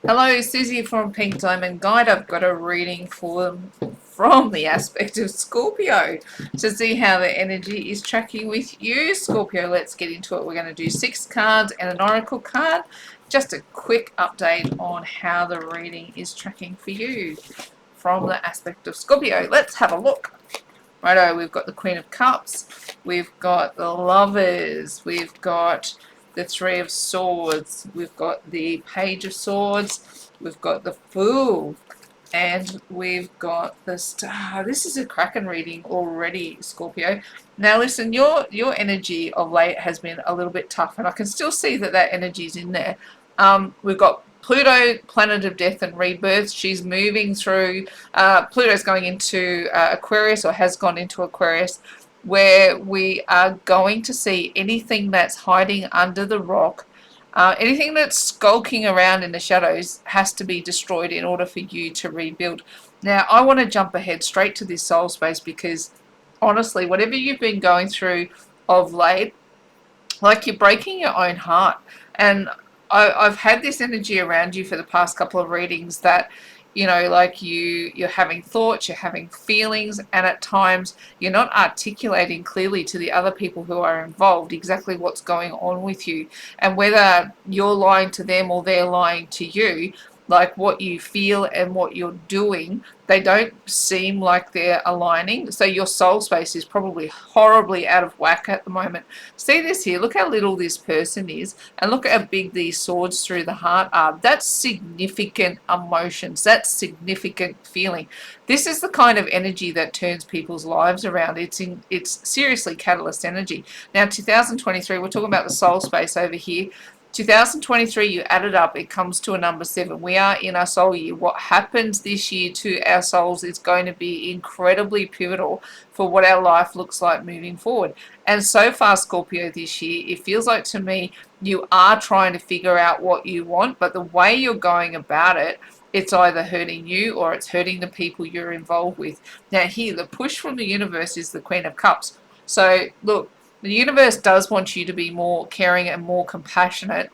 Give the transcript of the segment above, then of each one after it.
Hello, Susie from Pink Diamond Guide. I've got a reading from the aspect of Scorpio to see how the energy is tracking with you, Scorpio. Let's get into it. We're going to do 6 cards and an oracle card. Just a quick update on how the reading is tracking for you from the aspect of Scorpio. Let's have a look. Righto, we've got the Queen of Cups, we've got the Lovers, we've got the Three of Swords, we've got the Page of Swords, we've got the Fool, and we've got the Star. This is a cracking reading already, Scorpio. Now listen, your energy of late has been a little bit tough, and I can still see that energy is in there. We've got Pluto, planet of death and rebirth. She's moving through, Pluto's going into Aquarius, or has gone into Aquarius, where we are going to see anything that's hiding under the rock, anything that's skulking around in the shadows has to be destroyed in order for you to rebuild. Now, I want to jump ahead straight to this soul space because, honestly, whatever you've been going through of late, like you're breaking your own heart. And I've had this energy around you for the past couple of readings that, you know, like you're having thoughts, you're having feelings, and at times you're not articulating clearly to the other people who are involved exactly what's going on with you, and whether you're lying to them or they're lying to you, like what you feel and what you're doing, they don't seem like they're aligning. So your soul space is probably horribly out of whack at the moment. See this here, look how little this person is, and look at how big these swords through the heart are. That's significant emotions, that's significant feeling. This is the kind of energy that turns people's lives around. It's seriously catalyst energy. Now 2023, we're talking about the soul space over here. 2023, you add it up, it comes to a number 7. We are in our soul year. What happens this year to our souls is going to be incredibly pivotal for what our life looks like moving forward. And so far, Scorpio, this year, it feels like to me you are trying to figure out what you want, but the way you're going about it, it's either hurting you or it's hurting the people you're involved with. Now here, the push from the universe is the Queen of Cups. So look, the universe does want you to be more caring and more compassionate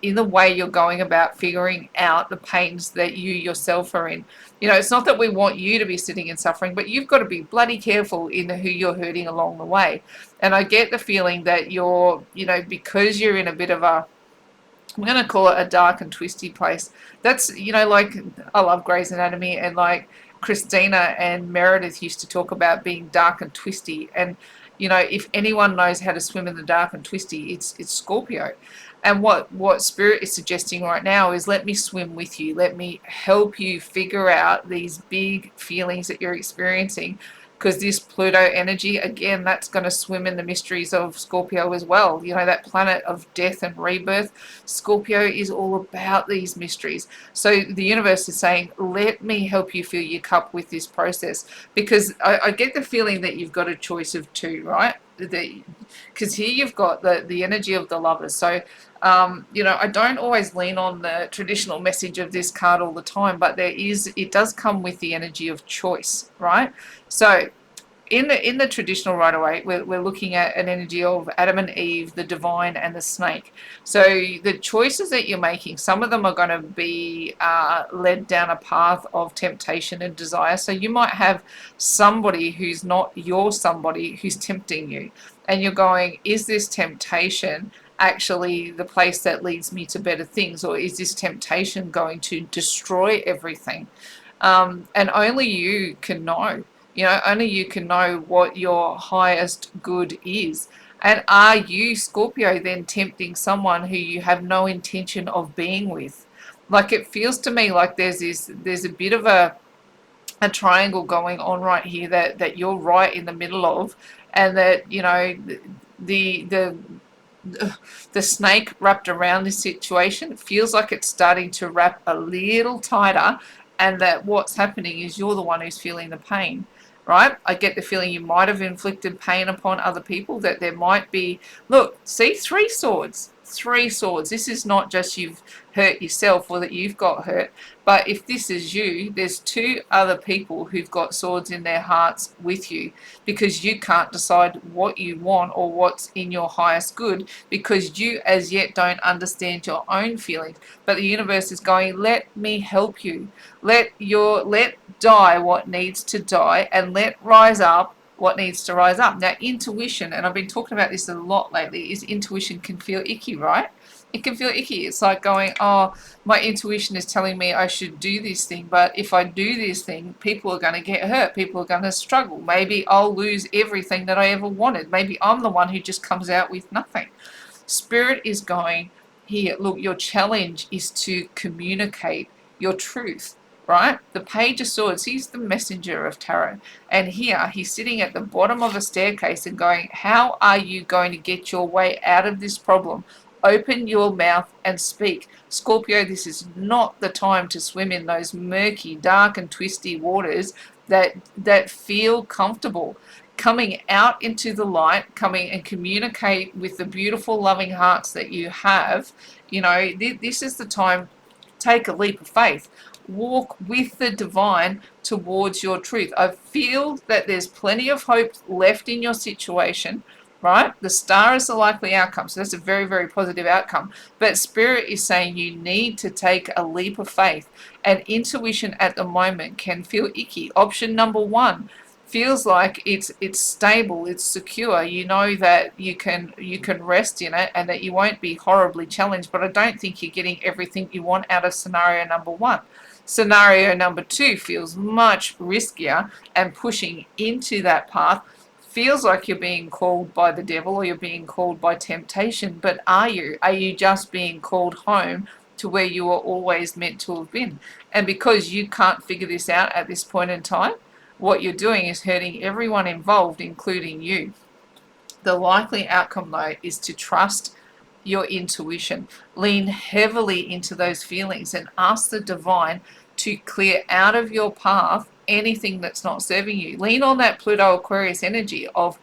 in the way you're going about figuring out the pains that you yourself are in. You know, it's not that we want you to be sitting in suffering, but you've got to be bloody careful in who you're hurting along the way. And I get the feeling that you're, you know, because you're in a bit of a, I'm going to call it a dark and twisty place. That's, you know, like I love Grey's Anatomy, and like Christina and Meredith used to talk about being dark and twisty. And you know, if anyone knows how to swim in the dark and twisty, it's Scorpio. And what Spirit is suggesting right now is, let me swim with you. Let me help you figure out these big feelings that you're experiencing. Because this Pluto energy, again, that's going to swim in the mysteries of Scorpio as well. You know, that planet of death and rebirth. Scorpio is all about these mysteries. So the universe is saying, let me help you fill your cup with this process. Because I get the feeling that you've got a choice of two, right? Because here you've got the energy of the Lovers. So, you know, I don't always lean on the traditional message of this card all the time, but it does come with the energy of choice, right? So in the traditional right away, we're looking at an energy of Adam and Eve, the divine, and the snake. So the choices that you're making, some of them are going to be led down a path of temptation and desire. So you might have somebody who's not your somebody who's tempting you, and you're going, is this temptation actually the place that leads me to better things, or is this temptation going to destroy everything? And only you can know. You know, only you can know what your highest good is. And are you, Scorpio, then tempting someone who you have no intention of being with? Like, it feels to me like there's a bit of a triangle going on right here that you're right in the middle of, and that, you know, the snake wrapped around this situation feels like it's starting to wrap a little tighter, and that what's happening is you're the one who's feeling the pain, right? I get the feeling you might have inflicted pain upon other people, that there might be, look, see, 3 swords. 3 swords. This is not just you've hurt yourself or that you've got hurt, but if this is you, there's 2 other people who've got swords in their hearts with you, because you can't decide what you want or what's in your highest good, because you as yet don't understand your own feelings. But the universe is going, let me help you. Let die what needs to die, and let rise up what needs to rise up. Now, intuition, and I've been talking about this a lot lately, is intuition can feel icky, right? It can feel icky. It's like going, oh, my intuition is telling me I should do this thing, but if I do this thing, people are going to get hurt. People are going to struggle. Maybe I'll lose everything that I ever wanted. Maybe I'm the one who just comes out with nothing. Spirit is going, here, look, your challenge is to communicate your truth. Right? The Page of Swords, he's the messenger of tarot. And here, he's sitting at the bottom of a staircase and going, how are you going to get your way out of this problem? Open your mouth and speak. Scorpio, this is not the time to swim in those murky, dark and twisty waters that feel comfortable. Coming out into the light, coming and communicate with the beautiful, loving hearts that you have, this is the time. Take a leap of faith. Walk with the divine towards your truth. I feel that there's plenty of hope left in your situation, right? The star is the likely outcome, so that's a very, very positive outcome. But Spirit is saying you need to take a leap of faith, and intuition at the moment can feel icky. Option number 1 feels like it's stable, it's secure. You know that you can rest in it and that you won't be horribly challenged, but I don't think you're getting everything you want out of scenario number 1. Scenario number 2 feels much riskier, and pushing into that path feels like you're being called by the devil or you're being called by temptation. But are you? Are you just being called home to where you were always meant to have been? And because you can't figure this out at this point in time, what you're doing is hurting everyone involved, including you. The likely outcome, though, is to trust your intuition. Lean heavily into those feelings and ask the divine to clear out of your path anything that's not serving you. Lean on that Pluto Aquarius energy of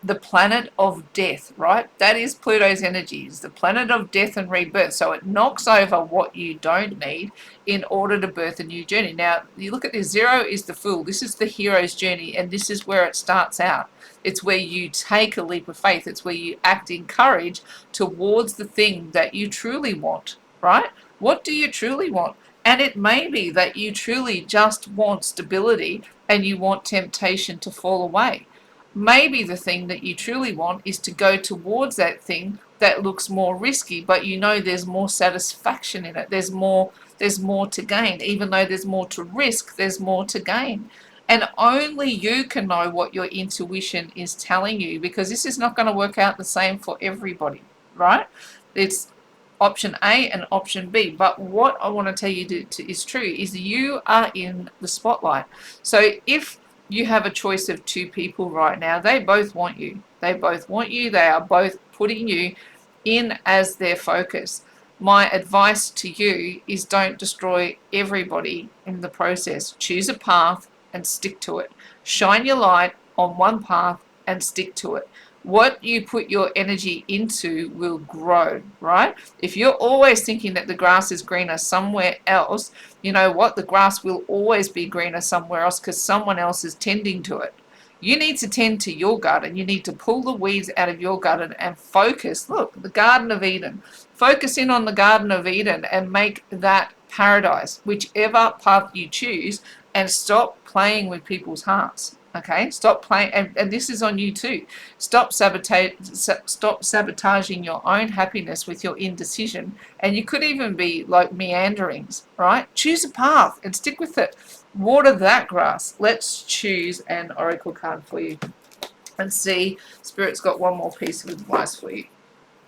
the planet of death, right? That is Pluto's energy. It's the planet of death and rebirth. So it knocks over what you don't need in order to birth a new journey. Now, you look at this, 0 is the Fool. This is the hero's journey, and this is where it starts out. It's where you take a leap of faith. It's where you act in courage towards the thing that you truly want, right? What do you truly want? And it may be that you truly just want stability and you want temptation to fall away. Maybe the thing that you truly want is to go towards that thing that looks more risky, but there's more satisfaction in it. There's more to gain. Even though there's more to risk, there's more to gain. And only you can know what your intuition is telling you, because this is not going to work out the same for everybody, right? It's option A and option B. But what I want to tell you is true, is you are in the spotlight. So if you have a choice of 2 people right now, they both want you. They both want you. They are both putting you in as their focus. My advice to you is don't destroy everybody in the process. Choose a path and stick to it. Shine your light on one path and stick to it. What you put your energy into will grow, right? If you're always thinking that the grass is greener somewhere else, you know what? The grass will always be greener somewhere else, because someone else is tending to it. You need to tend to your garden. You need to pull the weeds out of your garden and focus. Look, the Garden of Eden. Focus in on the Garden of Eden and make that paradise, whichever path you choose, and stop playing with people's hearts. Okay, stop playing, and this is on you too. Stop sabotaging your own happiness with your indecision, and you could even be like meanderings, right? Choose a path and stick with it. Water that grass. Let's choose an oracle card for you and see. Spirit's got one more piece of advice for you.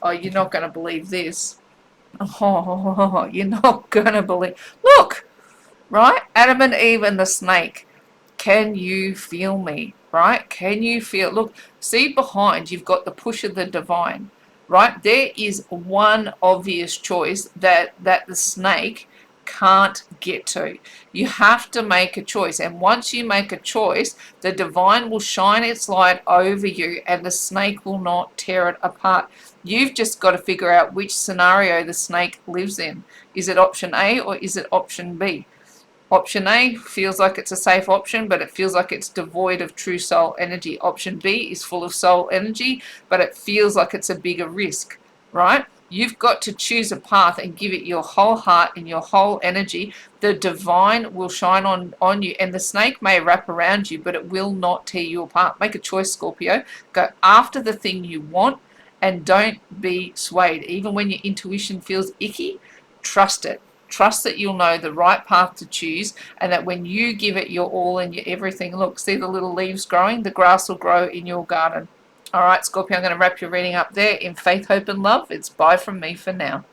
Oh, you're not going to believe this. Oh, you're not going to believe. Look, right? Adam and Eve and the snake. Can you feel me, right? Can you feel? Look, see behind, you've got the push of the divine, right? There is one obvious choice that the snake can't get to. You have to make a choice. And once you make a choice, the divine will shine its light over you and the snake will not tear it apart. You've just got to figure out which scenario the snake lives in. Is it option A or is it option B? Option A feels like it's a safe option, but it feels like it's devoid of true soul energy. Option B is full of soul energy, but it feels like it's a bigger risk, right? You've got to choose a path and give it your whole heart and your whole energy. The divine will shine on you, and the snake may wrap around you, but it will not tear you apart. Make a choice, Scorpio. Go after the thing you want and don't be swayed. Even when your intuition feels icky, trust it. Trust that you'll know the right path to choose, and that when you give it your all and your everything, look, see the little leaves growing? The grass will grow in your garden. All right, Scorpio, I'm going to wrap your reading up there in faith, hope, and love. It's bye from me for now.